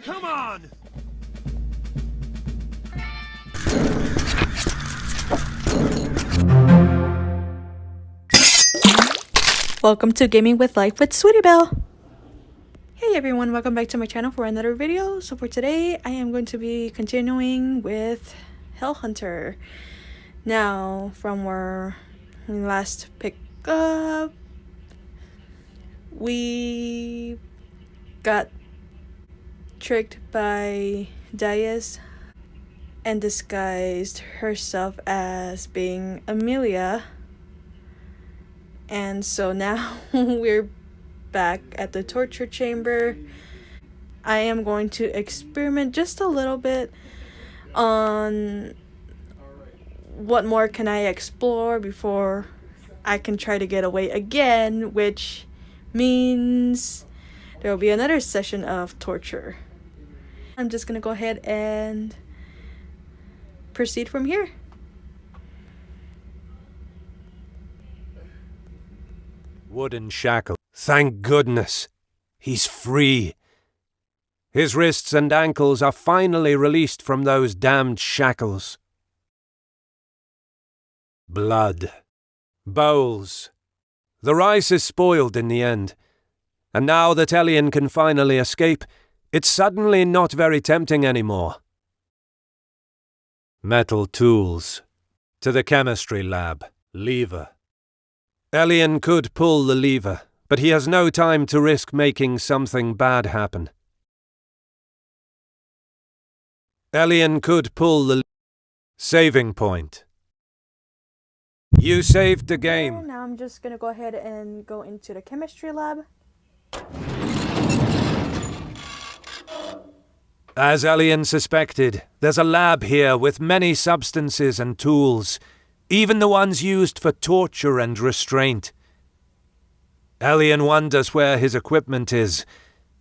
Come on! Welcome to Gaming with Life with Sweetybelle. Hey everyone, welcome back to my channel for another video. So for today, I am going to be continuing with Hellhunter. Now, from where we last picked up, we got tricked by Dias and disguised herself as being Amelia. And so now we're back at the torture chamber. I am going to experiment just a little bit on what more can I explore before I can try to get away again, which means there will be another session of torture. I'm just gonna go ahead and proceed from here. Wooden shackle. Thank goodness. He's free. His wrists and ankles are finally released from those damned shackles. Blood. Bowls. The rice is spoiled in the end. And now that Elian can finally escape, it's suddenly not very tempting anymore. Metal tools. To the chemistry lab. Lever. Elian could pull the lever, but he has no time to risk making something bad happen. Elian could pull the saving point. You saved the game. Now I'm just gonna go ahead and go into the chemistry lab. As Elian suspected, there's a lab here with many substances and tools, even the ones used for torture and restraint. Elian wonders where his equipment is,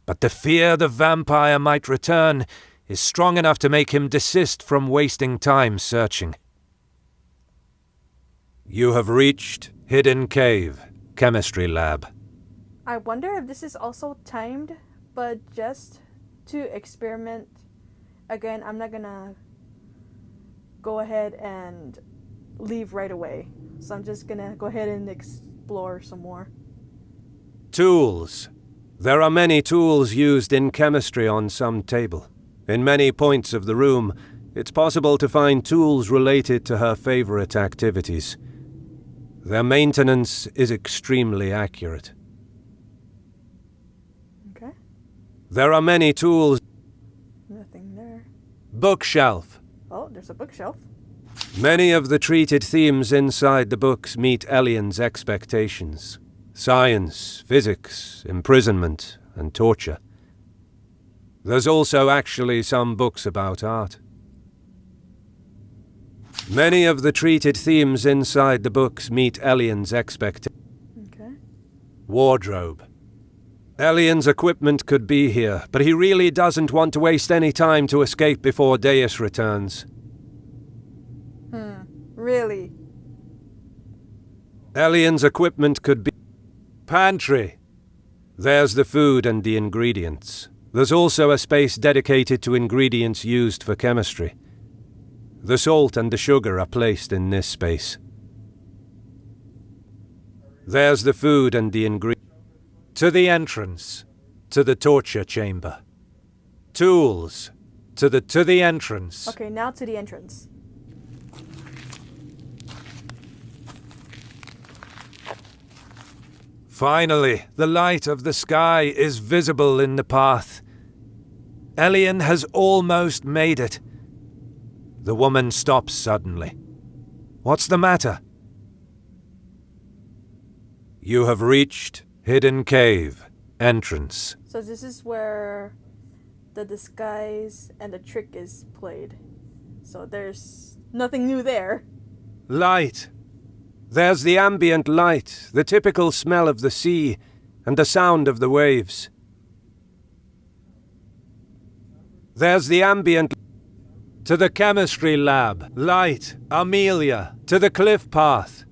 but the fear the vampire might return is strong enough to make him desist from wasting time searching. You have reached Hidden Cave, Chemistry Lab. I wonder if this is also timed, but just to experiment. Again, I'm not gonna go ahead and leave right away. So I'm just gonna go ahead and explore some more. Tools. There are many tools used in chemistry on some table. In many points of the room, it's possible to find tools related to her favorite activities. Their maintenance is extremely accurate. Okay. There are many tools. Nothing there. Bookshelf. Oh, there's a bookshelf. Many of the treated themes inside the books meet Elian's expectations. Science, physics, imprisonment, and torture. There's also actually some books about art. Many of the treated themes inside the books meet Elian's expectations. Okay. Wardrobe. Elian's equipment could be here, but he really doesn't want to waste any time to escape before Deus returns. Really? Elian's equipment could be... Pantry. There's the food and the ingredients. There's also a space dedicated to ingredients used for chemistry. The salt and the sugar are placed in this space. There's the food and the ingredients. To the entrance. To the torture chamber. Tools. To the entrance. Okay, now to the entrance. Finally, the light of the sky is visible in the path. Elian has almost made it. The woman stops suddenly. What's the matter? You have reached Hidden Cave, entrance. So this is where the disguise and the trick is played. So there's nothing new there. Light. There's the ambient light, the typical smell of the sea, and the sound of the waves. There's the ambient... To the chemistry lab. Light. Amelia. To the cliff path.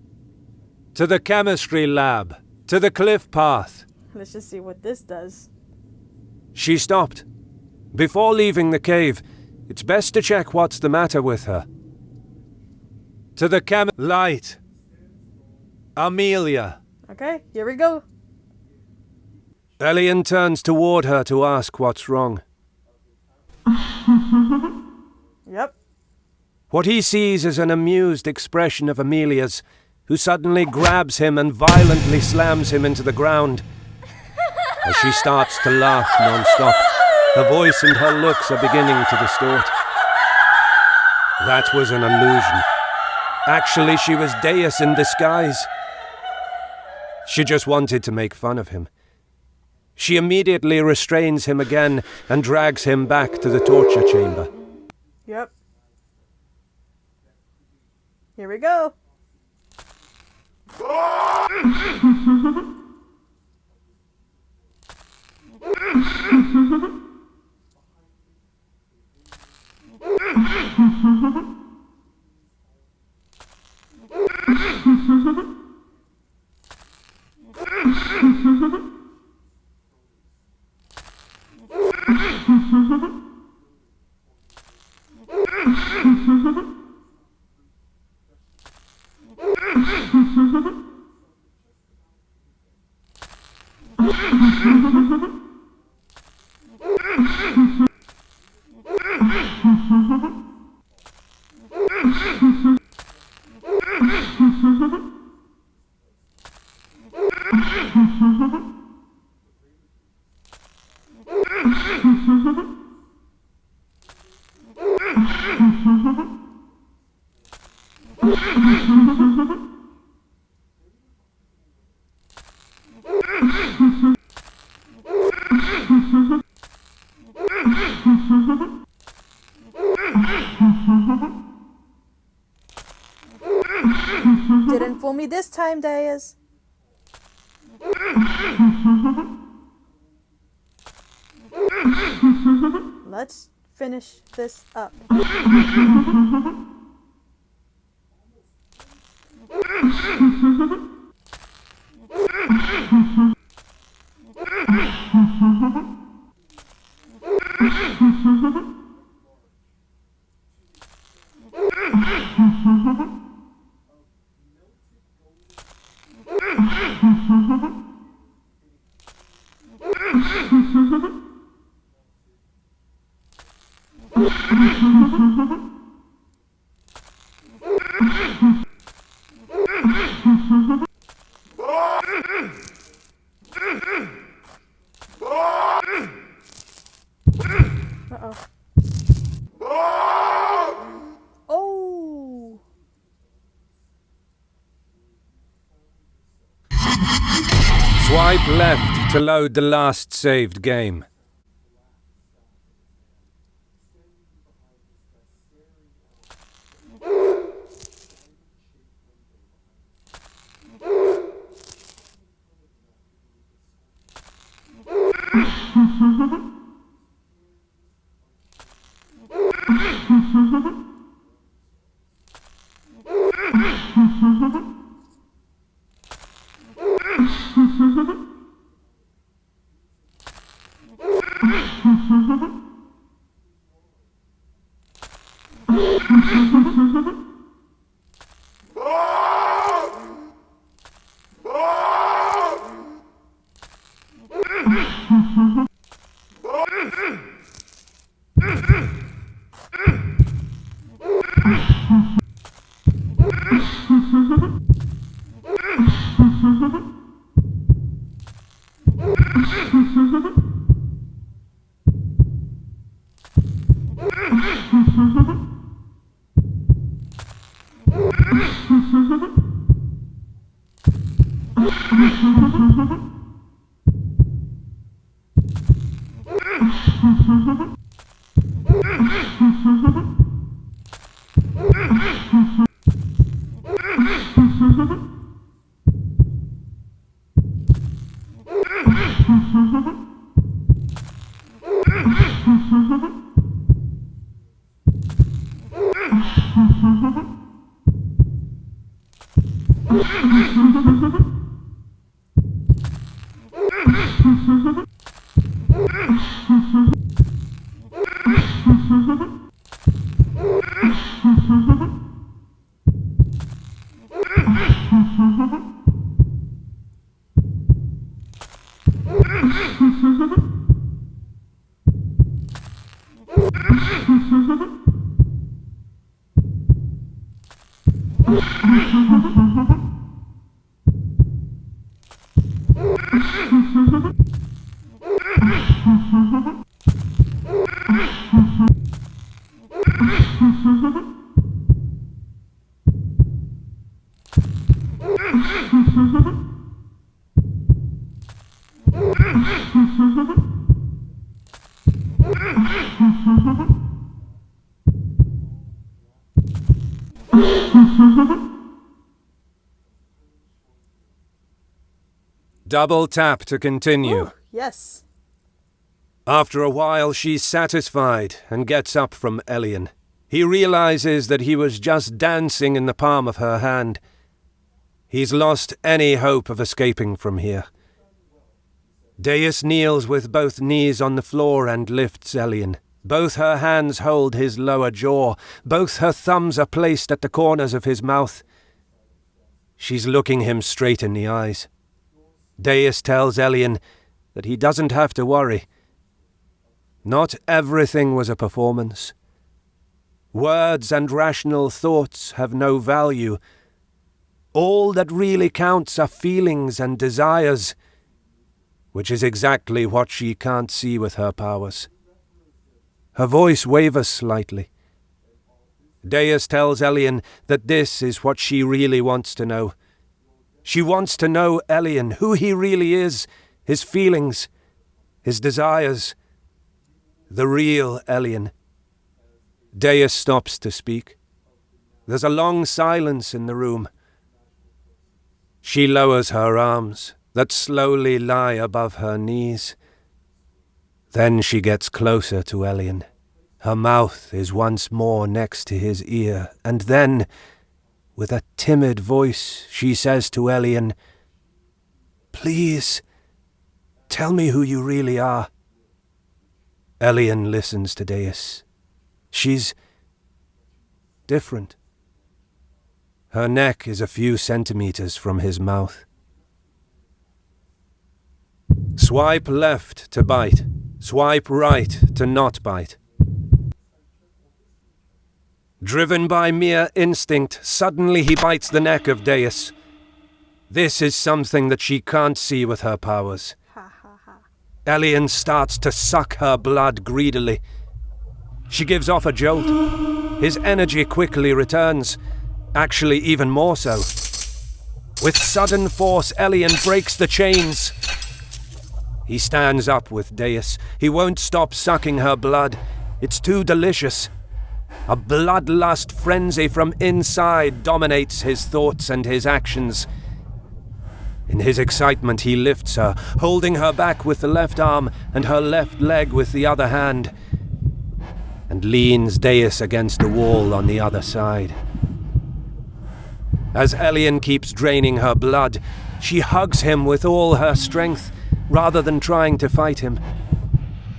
To the chemistry lab. To the cliff path. Let's just see what this does. She stopped. Before leaving the cave, it's best to check what's the matter with her. To the light. Amelia. Okay, here we go. Elian turns toward her to ask what's wrong. Yep. What he sees is an amused expression of Amelia's, who suddenly grabs him and violently slams him into the ground. As she starts to laugh non-stop, her voice and her looks are beginning to distort. That was an illusion. Actually, she was Deus in disguise. She just wanted to make fun of him. She immediately restrains him again and drags him back to the torture chamber. Yep. Here we go. Didn't fool me this time, Deus. Let's finish this up. Uh-oh. Oh! Swipe left to load the last saved game. Double tap to continue. Ooh, yes. After a while, she's satisfied and gets up from Elian. He realizes that he was just dancing in the palm of her hand. He's lost any hope of escaping from here. Deus kneels with both knees on the floor and lifts Elian. Both her hands hold his lower jaw. Both her thumbs are placed at the corners of his mouth. She's looking him straight in the eyes. Deus tells Elian that he doesn't have to worry. Not everything was a performance. Words and rational thoughts have no value. All that really counts are feelings and desires, which is exactly what she can't see with her powers. Her voice wavers slightly. Deus tells Elian that this is what she really wants to know. She wants to know Elian, who he really is, his feelings, his desires, the real Elian. Deus stops to speak. There's a long silence in the room. She lowers her arms, that slowly lie above her knees. Then she gets closer to Elian. Her mouth is once more next to his ear, and then, with a timid voice, she says to Elian, "Please, tell me who you really are." Elian listens to Deus. She's different. Her neck is a few centimeters from his mouth. Swipe left to bite. Swipe right to not bite. Driven by mere instinct, suddenly he bites the neck of Deus. This is something that she can't see with her powers. Elian starts to suck her blood greedily. She gives off a jolt. His energy quickly returns, actually even more so. With sudden force, Elian breaks the chains. He stands up with Deus. He won't stop sucking her blood. It's too delicious. A bloodlust frenzy from inside dominates his thoughts and his actions. In his excitement, he lifts her, holding her back with the left arm and her left leg with the other hand, and leans Deus against the wall on the other side. As Elian keeps draining her blood, she hugs him with all her strength, rather than trying to fight him.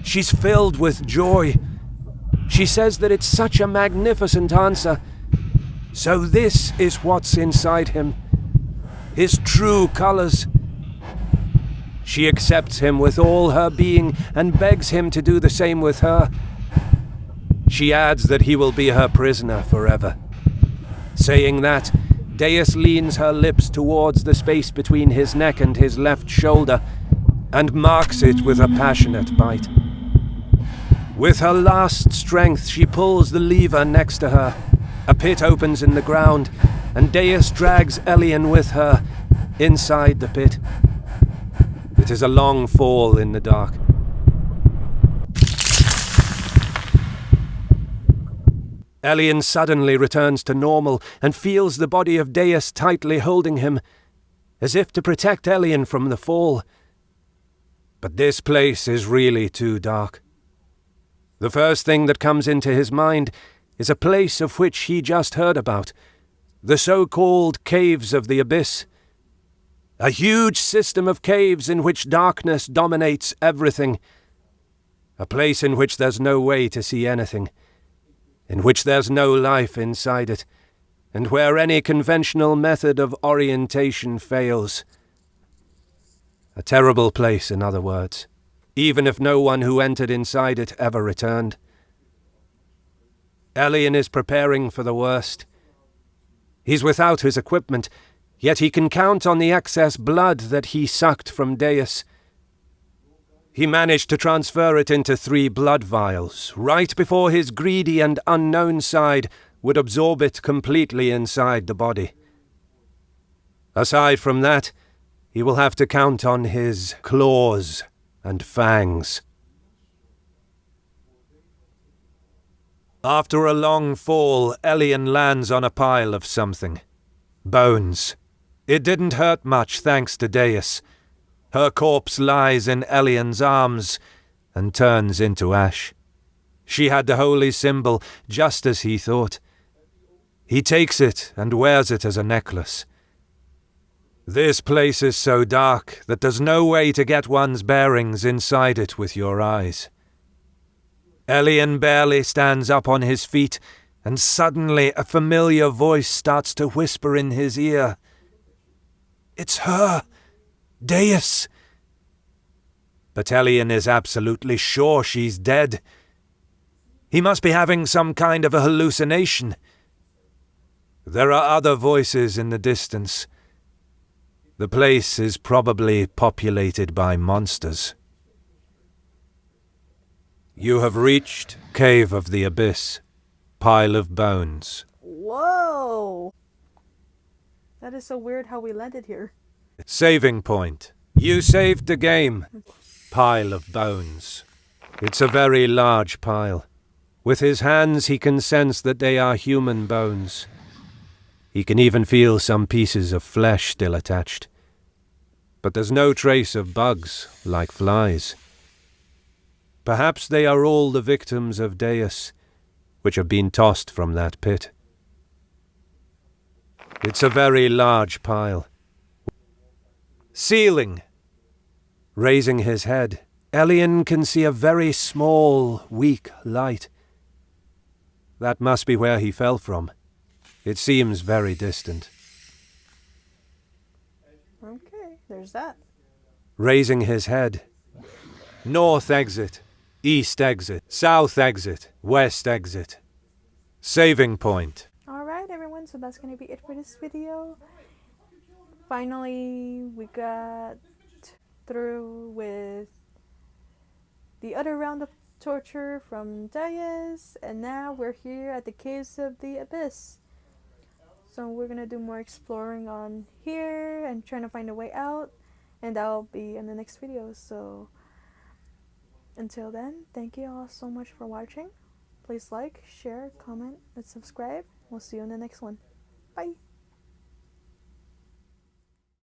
She's filled with joy. She says that it's such a magnificent answer. So this is what's inside him. His true colors. She accepts him with all her being and begs him to do the same with her. She adds that he will be her prisoner forever. Saying that, Deus leans her lips towards the space between his neck and his left shoulder and marks it with a passionate bite. With her last strength, she pulls the lever next to her. A pit opens in the ground, and Deus drags Elian with her inside the pit. It is a long fall in the dark. Elian suddenly returns to normal and feels the body of Deus tightly holding him, as if to protect Elian from the fall. But this place is really too dark. The first thing that comes into his mind is a place of which he just heard about, the so-called Caves of the Abyss. A huge system of caves in which darkness dominates everything. A place in which there's no way to see anything, in which there's no life inside it, and where any conventional method of orientation fails. A terrible place, in other words, even if no one who entered inside it ever returned. Elian is preparing for the worst. He's without his equipment, yet he can count on the excess blood that he sucked from Deus. He managed to transfer it into 3 blood vials, right before his greedy and unknown side would absorb it completely inside the body. Aside from that, he will have to count on his claws and fangs. After a long fall, Elian lands on a pile of something. Bones. It didn't hurt much thanks to Deus. Her corpse lies in Elian's arms and turns into ash. She had the holy symbol, just as he thought. He takes it and wears it as a necklace. This place is so dark that there's no way to get one's bearings inside it with your eyes. Elian barely stands up on his feet, and suddenly a familiar voice starts to whisper in his ear. "It's her! Deus!" But Elian is absolutely sure she's dead. He must be having some kind of a hallucination. There are other voices in the distance. The place is probably populated by monsters. You have reached Cave of the Abyss, Pile of Bones. Whoa! That is so weird how we landed here. Saving point. You saved the game. Pile of Bones. It's a very large pile. With his hands he can sense that they are human bones. He can even feel some pieces of flesh still attached. But there's no trace of bugs, like flies. Perhaps they are all the victims of Deus, which have been tossed from that pit. It's a very large pile. Ceiling. Raising his head, Elian can see a very small, weak light. That must be where he fell from. It seems very distant. Okay, there's that. Raising his head. North exit. East exit. South exit. West exit. Saving point. Alright everyone, so that's gonna be it for this video. Finally, we got through with the other round of torture from Deus, and now we're here at the Caves of the Abyss. So we're gonna do more exploring on here and trying to find a way out, and that'll be in the next video. So until then, thank you all so much for watching. Please like, share, comment, and subscribe. We'll see you in the next one. Bye!